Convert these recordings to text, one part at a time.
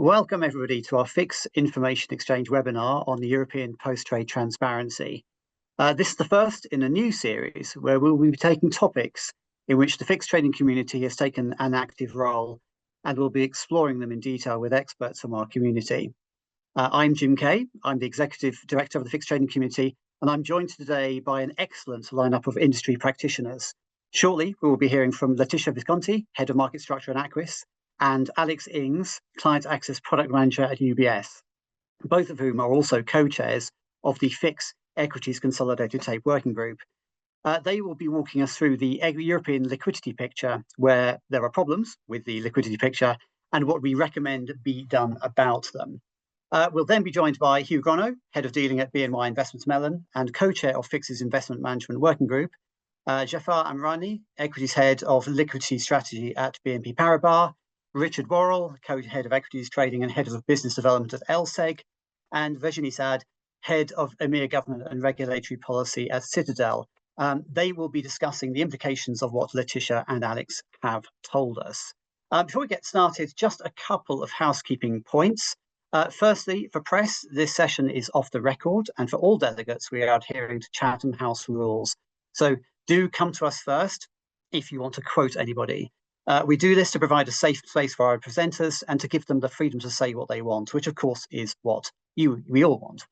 Welcome everybody to our FIX Information Exchange webinar on the European post-trade transparency. This is the first in a new series where we'll be taking topics in which the FIX trading community has taken an active role, and we'll be exploring them in detail with experts from our community. I'm Jim Kay. I'm the Executive Director of the FIX trading community, and I'm joined today by an excellent lineup of industry practitioners. Shortly, we will be hearing from Letitia Visconti, Head of Market Structure and Aquis, and Alex Ings, Client Access Product Manager at UBS, both of whom are also co-chairs of the FIX Equities Consolidated Tape Working Group. They will be walking us through the European liquidity picture, where there are problems with the liquidity picture and what we recommend be done about them. We'll then be joined by Hugh Grono, Head of Dealing at BNY Investments Mellon and co-chair of FIX's Investment Management Working Group, Jafar Amrani, Equities Head of Liquidity Strategy at BNP Paribas, Richard Worrell, co-head of equities trading and head of business development at LSEG, and Virginie Sad, head of EMEA government and regulatory policy at Citadel. They will be discussing the implications of what Letitia and Alex have told us. Before we get started, just a couple of housekeeping points. Firstly, for press, this session is off the record, and for all delegates, we are adhering to Chatham House rules. So do come to us first if you want to quote anybody. We do this to provide a safe space for our presenters and to give them the freedom to say what they want, which of course is what we all want.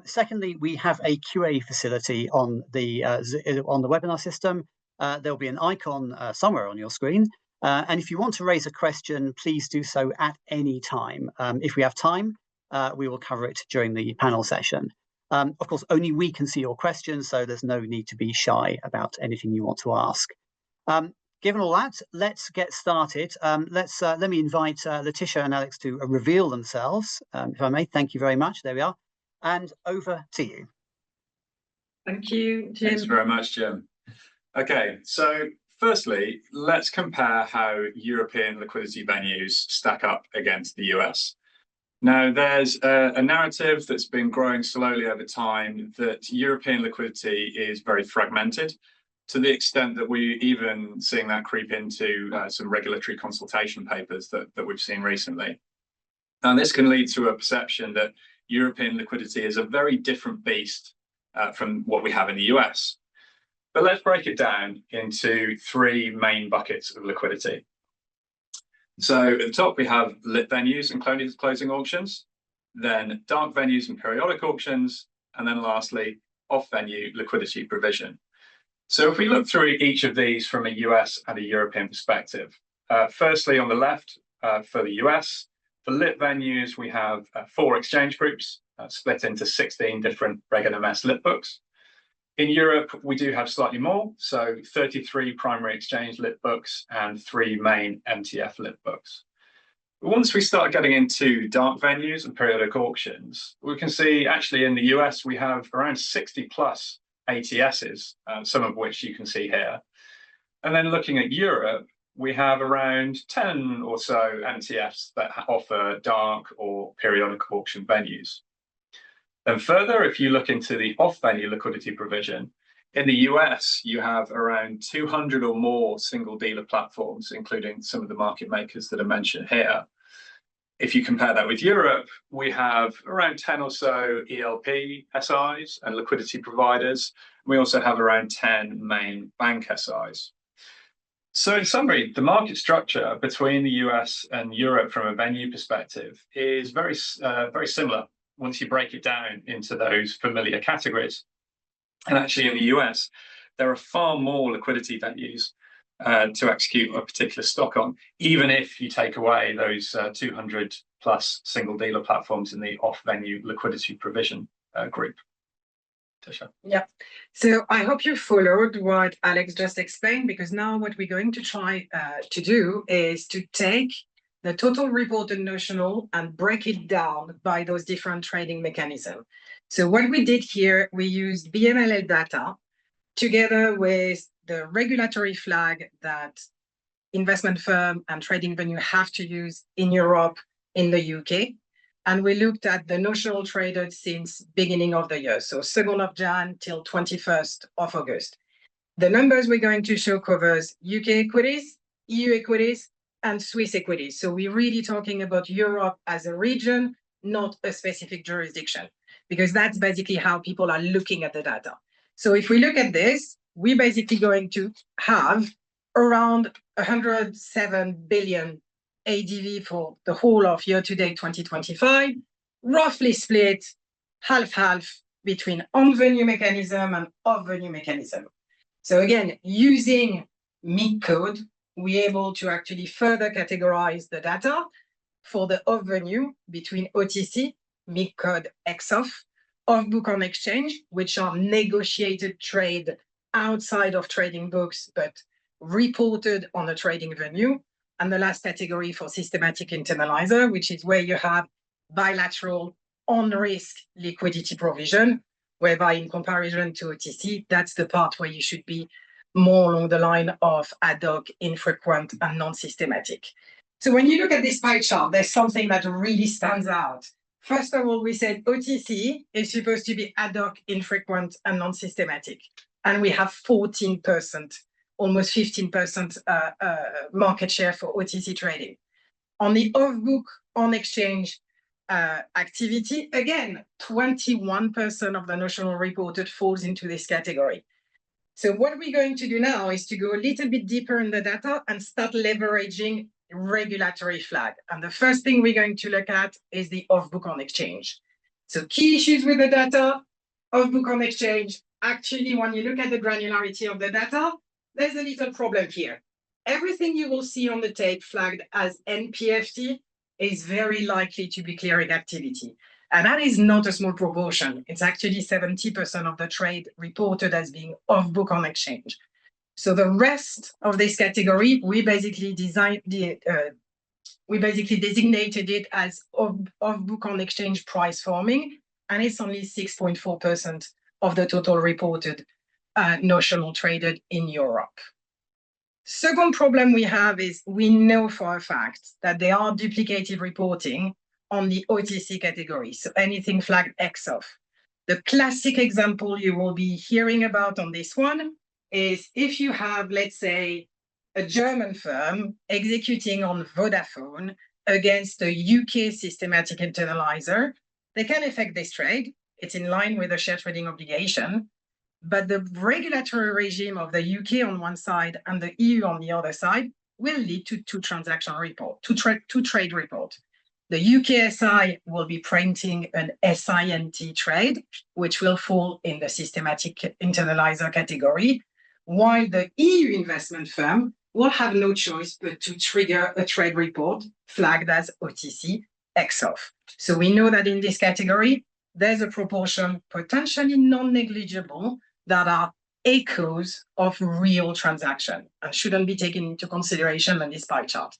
Secondly, we have a QA facility on the webinar system. There'll be an icon somewhere on your screen. And if you want to raise a question, please do so at any time. If we have time, we will cover it during the panel session. Of course, only we can see your questions, so there's no need to be shy about anything you want to ask. Given all that, let's get started. Let me invite Letitia and Alex to reveal themselves, if I may. Thank you very much. There we are. And over to you. Thank you, Jim. Thanks very much, Jim. Okay, so firstly, let's compare how European liquidity venues stack up against the US. Now, there's a narrative that's been growing slowly over time that European liquidity is very fragmented, to the extent that we're even seeing that creep into some regulatory consultation papers that we've seen recently. And this can lead to a perception that European liquidity is a very different beast from what we have in the US. But let's break it down into three main buckets of liquidity. So at the top, we have lit venues and closing auctions, then dark venues and periodic auctions, and then lastly, off-venue liquidity provision. So if we look through each of these from a US and a European perspective, firstly on the left for the US, for lit venues, we have 4 exchange groups split into 16 different Reg NMS lit books. In Europe, we do have slightly more, so 33 primary exchange lit books and 3 main MTF lit books. Once we start getting into dark venues and periodic auctions, we can see actually in the US, we have around 60 plus ATSs, some of which you can see here. And then looking at Europe, we have around 10 or so MTFs that offer dark or periodic auction venues. Then further, if you look into the off-venue liquidity provision, in the US, you have around 200 or more single dealer platforms, including some of the market makers that are mentioned here. If you compare that with Europe, we have around 10 or so ELP SIs and liquidity providers. We also have around 10 main bank SIs. So in summary, the market structure between the US and Europe from a venue perspective is very similar once you break it down into those familiar categories. And actually in the US, there are far more liquidity venues to execute a particular stock on, even if you take away those 200 plus single dealer platforms in the off-venue liquidity provision group. Tisha. Yeah, so I hope you followed what Alex just explained, because now what we're going to try to do is to take the total reported notional and break it down by those different trading mechanisms. So what we did here, we used BMLL data together with the regulatory flag that investment firm and trading venue have to use in Europe, in the UK. And we looked at the notional traded since beginning of the year, so 2nd of Jan till 21st of August. The numbers we're going to show covers UK equities, EU equities, and Swiss equities. So we're really talking about Europe as a region, not a specific jurisdiction, because that's basically how people are looking at the data. So if we look at this, we're basically going to have around 107 billion ADV for the whole of year-to-date 2025, roughly split half-half between on-venue mechanism and off-venue mechanism. So again, using MIC code, we're able to actually further categorize the data for the off-venue between OTC, MIC code XOF, off-book on exchange, which are negotiated trade outside of trading books, but reported on a trading venue. And the last category for systematic internalizer, which is where you have bilateral on-risk liquidity provision, whereby in comparison to OTC, that's the part where you should be more along the line of ad hoc, infrequent, and non-systematic. So when you look at this pie chart, there's something that really stands out. First of all, we said OTC is supposed to be ad hoc, infrequent, and non-systematic. And we have 14%, almost 15% market share for OTC trading. On the off-book, on-exchange activity, again, 21% of the notional reported falls into this category. So what we're going to do now is to go a little bit deeper in the data and start leveraging regulatory flag. And the first thing we're going to look at is the off-book on exchange. So key issues with the data, off-book on exchange. Actually, when you look at the granularity of the data, there's a little problem here. Everything you will see on the tape flagged as NPFT is very likely to be clearing activity. And that is not a small proportion. It's actually 70% of the trade reported as being off-book on exchange. So the rest of this category, we basically designated it as off-book on exchange price forming, and it's only 6.4% of the total reported notional traded in Europe. Second problem we have is we know for a fact that there are duplicated reporting on the OTC category, so anything flagged XOF. The classic example you will be hearing about on this one is if you have, let's say, a German firm executing on Vodafone against a UK systematic internalizer, they can affect this trade. It's in line with the share trading obligation. But the regulatory regime of the UK on one side and the EU on the other side will lead to two trade report. The UK SI will be printing an SINT trade, which will fall in the systematic internalizer category, while the EU investment firm will have no choice but to trigger a trade report flagged as OTC XOF. So we know that in this category, there's a proportion potentially non-negligible that are echoes of real transaction and shouldn't be taken into consideration on this pie chart.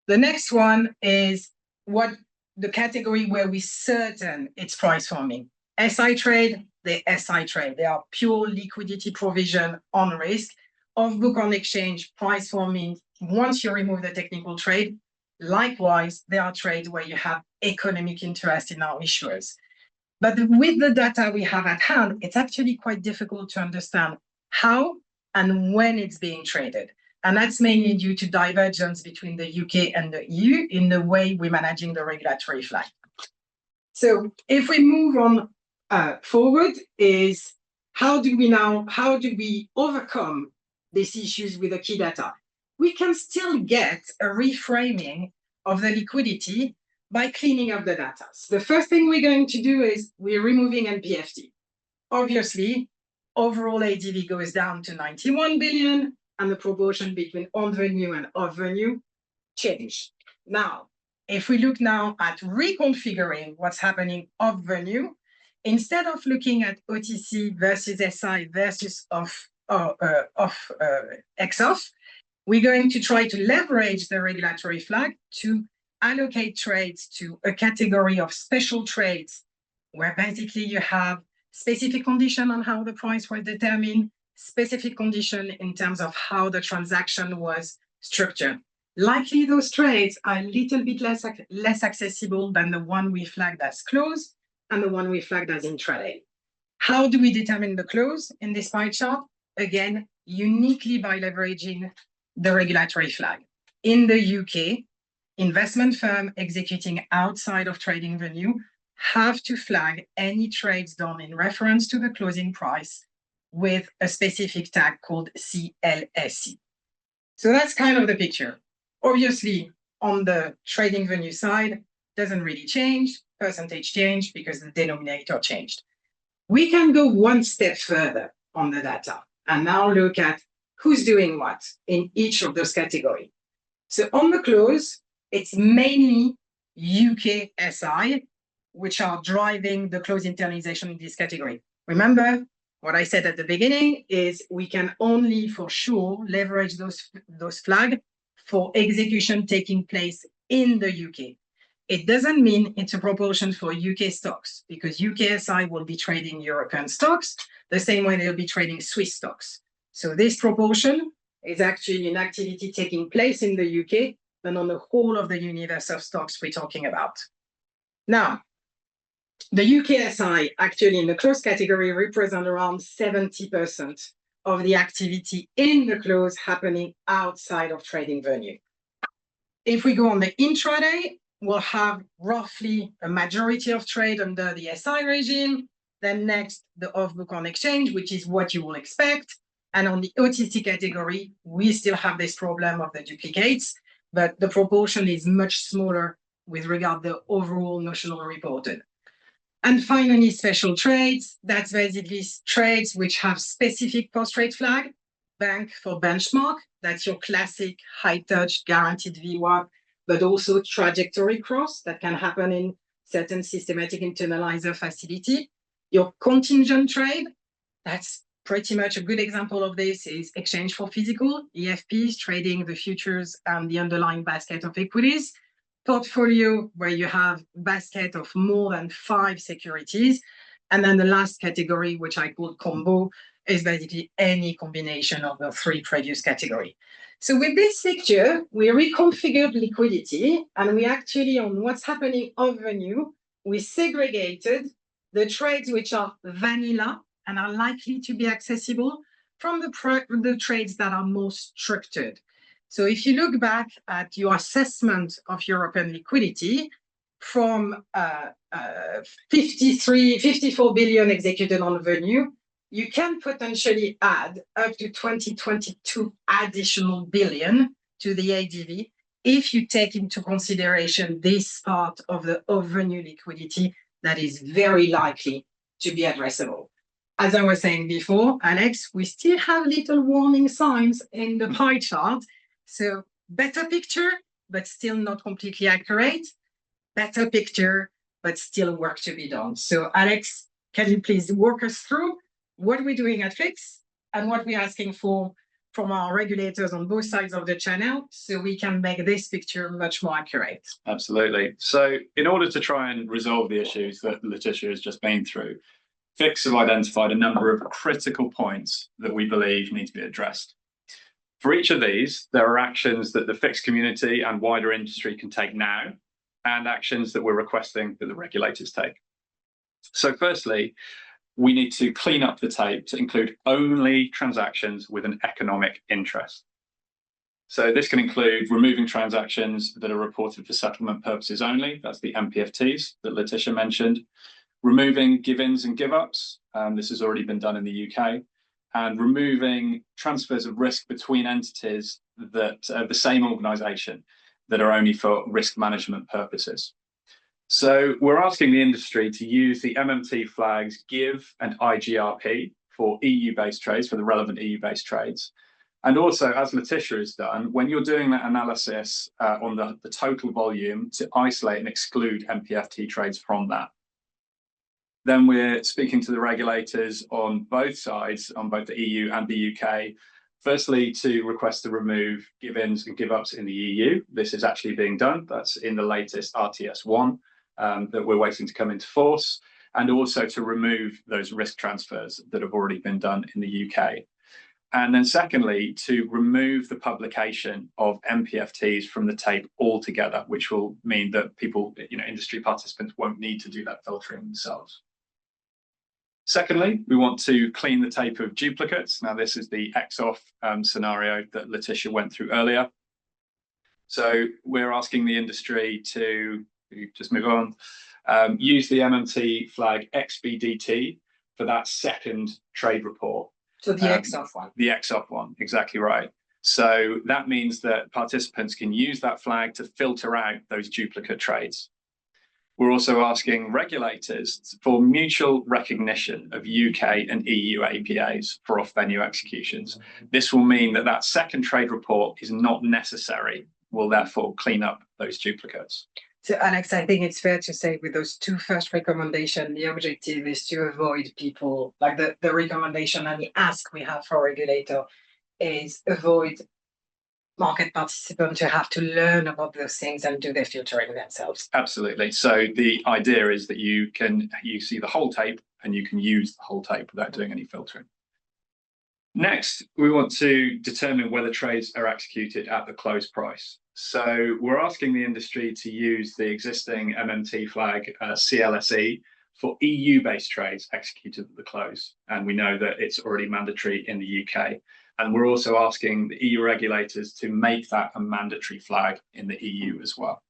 The next one is what the category where we're certain it's price forming. SI trade, the SI trade. They are pure liquidity provision on risk. Off-book on exchange, price forming, once you remove the technical trade. Likewise, there are trades where you have economic interest in our issuers. But with the data we have at hand, it's actually quite difficult to understand how and when it's being traded. And that's mainly due to divergence between the UK and the EU in the way we're managing the regulatory flag. So if we move on forward is how do we overcome these issues with the key data? We can still get a reframing of the liquidity by cleaning up the data. So the first thing we're going to do is we're removing NPFT. Obviously, overall ADV goes down to 91 billion, and the proportion between on-venue and off-venue change. Now, if we look now at reconfiguring what's happening off-venue, instead of looking at OTC versus SI versus XOF, we're going to try to leverage the regulatory flag to allocate trades to a category of special trades where basically you have specific condition on how the price was determined, specific condition in terms of how the transaction was structured. Likely those trades are a little bit less accessible than the one we flagged as close and the one we flagged as intraday. How do we determine the close in this pie chart? Again, uniquely by leveraging the regulatory flag. in the UK, investment firm executing outside of trading venue have to flag any trades done in reference to the closing price with a specific tag called CLSC. So that's kind of the picture. Obviously, on the trading venue side, doesn't really change, percentage change because the denominator changed. We can go one step further on the data and now look at who's doing what in each of those categories. So on the close, it's mainly UK SI, which are driving the close internalization in this category. Remember, what I said at the beginning is we can only for sure leverage those flags for execution taking place in the UK. It doesn't mean it's a proportion for UK stocks because UKSI will be trading European stocks the same way they'll be trading Swiss stocks. So this proportion is actually an activity taking place in the UK than on the whole of the universe of stocks we're talking about. Now, the UKSI actually in the close category represent around 70% of the activity in the close happening outside of trading venue. If we go on the intraday, we'll have roughly a majority of trade under the SI regime. Then next, the off-book on exchange, which is what you will expect. And on the OTC category, we still have this problem of the duplicates, but the proportion is much smaller with regard to the overall notional reported. And finally, special trades. That's basically trades which have specific post-trade flag, bank for benchmark. That's your classic high-touch guaranteed VWAP, but also trajectory cross that can happen in certain systematic internalizer facility. Your contingent trade, that's pretty much a good example of this is exchange for physical, EFPs, trading the futures and the underlying basket of equities. Portfolio, where you have basket of more than 5 securities. And then the last category, which I call combo, is basically any combination of the 3 previous categories. So with this picture, we reconfigured liquidity, and we actually, on what's happening off venue, we segregated the trades which are vanilla and are likely to be accessible from the trades that are more structured. So if you look back at your assessment of European liquidity from 54 billion executed on venue, you can potentially add up to 22 additional billion to the ADV if you take into consideration this part of the off-venue liquidity that is very likely to be addressable. As I was saying before, Alex, we still have little warning signs in the pie chart. So better picture, but still not completely accurate. Better picture, but still work to be done. So Alex, can you please walk us through what we're doing at FIX and what we're asking for from our regulators on both sides of the channel so we can make this picture much more accurate? Absolutely. So in order to try and resolve the issues that Letitia has just been through, FIX have identified a number of critical points that we believe need to be addressed. For each of these, there are actions that the FIX community and wider industry can take now, and actions that we're requesting that the regulators take. So firstly, we need to clean up the tape to include only transactions with an economic interest. So this can include removing transactions that are reported for settlement purposes only. That's the MPFTs that Letitia mentioned. Removing give-ins and give-ups. This has already been done in the UK. And removing transfers of risk between entities that are the same organisation that are only for risk management purposes. So we're asking the industry to use the MMT flags GIVE and IGRP for EU-based trades, for the relevant EU-based trades. And also, as Letitia has done, when you're doing that analysis on the total volume, to isolate and exclude MPFT trades from that. Then we're speaking to the regulators on both sides, on both the EU and the UK, firstly to request to remove give-ins and give-ups in the EU. This is actually being done. That's in the latest RTS1 that we're waiting to come into force, and also to remove those risk transfers that have already been done in the UK. And then secondly, to remove the publication of MPFTs from the tape altogether, which will mean that people, industry participants won't need to do that filtering themselves. Secondly, we want to clean the tape of duplicates. Now, this is the X-off scenario that Letitia went through earlier. So we're asking the industry to just move on, use the MMT flag XBDT for that second trade report. So the X-off one. The X-off one, exactly right. So that means that participants can use that flag to filter out those duplicate trades. We're also asking regulators for mutual recognition of UK and EU APAs for off-venue executions. This will mean that that second trade report is not necessary, will therefore clean up those duplicates. So Alex, I think it's fair to say with those two first recommendations, the objective is to avoid people, like the recommendation and the ask we have for regulator is avoid market participants to have to learn about those things and do their filtering themselves. Absolutely. So the idea is that you see the whole tape and you can use the whole tape without doing any filtering. Next, we want to determine whether trades are executed at the close price. So we're asking the industry to use the existing MMT flag CLSE for EU-based trades executed at the close. And we know that it's already mandatory in the UK. And we're also asking the EU regulators to make that a mandatory flag in the EU as well.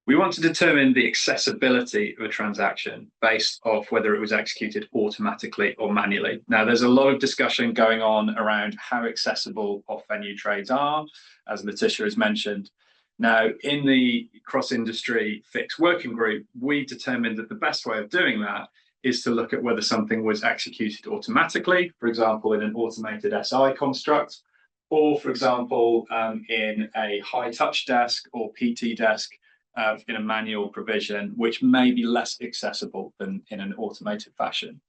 We want to determine the accessibility of a transaction based off whether it was executed automatically or manually. Now, there's a lot of discussion going on around how accessible off-venue trades are, as Letitia has mentioned. Now, in the cross-industry fix working group, we determined that the best way of doing that is to look at whether something was executed automatically, for example, in an automated SI construct, or, for example, in a high-touch desk or PT desk, in a manual provision, which may be less accessible than in an automated fashion.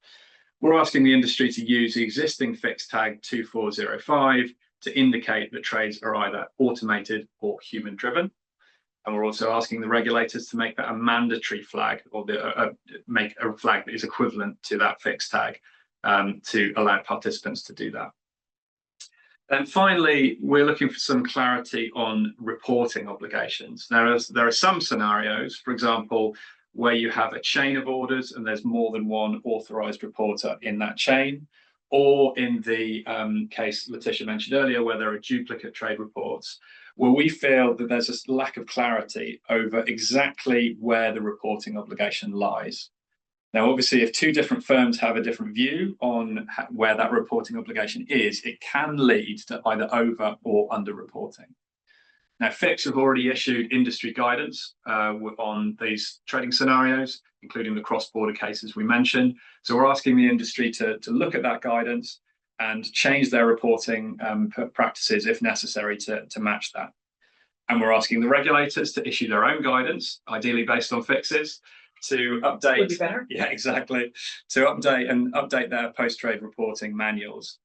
We're asking the industry to use the existing fixed tag 2405 to indicate that trades are either automated or human driven. And we're also asking the regulators to make that a mandatory flag, or make a flag that is equivalent to that fixed tag, to allow participants to do that. And finally, we're looking for some clarity on reporting obligations. Now, there are some scenarios, for example, where you have a chain of orders and there's more than one authorized reporter in that chain, or in the case Letitia mentioned earlier, where there are duplicate trade reports, where we feel that there's a lack of clarity over exactly where the reporting obligation lies. Now, obviously, if two different firms have a different view on where that reporting obligation is, it can lead to either over or under reporting. Now, FIX have already issued industry guidance on these trading scenarios, including the cross-border cases we mentioned. So we're asking the industry to look at that guidance and change their reporting practices if necessary to match that. And we're asking the regulators to issue their own guidance, ideally based on FIXes, to update. Would be better. Yeah, exactly. To update their post-trade reporting manuals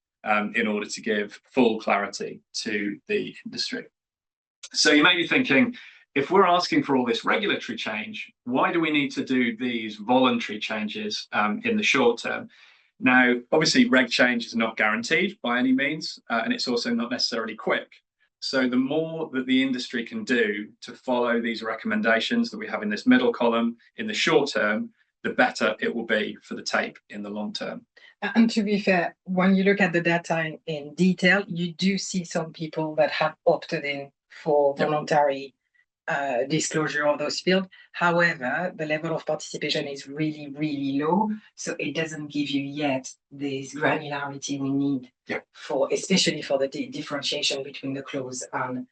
in order to give full clarity to the industry. So you may be thinking, if we're asking for all this regulatory change, why do we need to do these voluntary changes in the short term? Now, obviously, reg change is not guaranteed by any means, and it's also not necessarily quick. So the more that the industry can do to follow these recommendations that we have in this middle column in the short term, the better it will be for the tape in the long term. And to be fair, when you look at the data in detail, you do see some people that have opted in for voluntary disclosure of those fields. However, the level of participation is really, really low. So it doesn't give you yet this granularity we need for, especially for the differentiation between the close and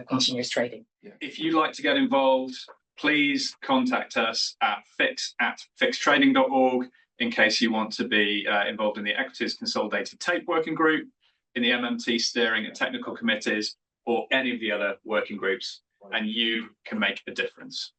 continuous trading. If you'd like to get involved, please contact us at fix@fixtrading.org in case you want to be involved in the Equities Consolidated Tape Working Group, in the MMT Steering and Technical Committees, or any of the other working groups, and you can make a difference.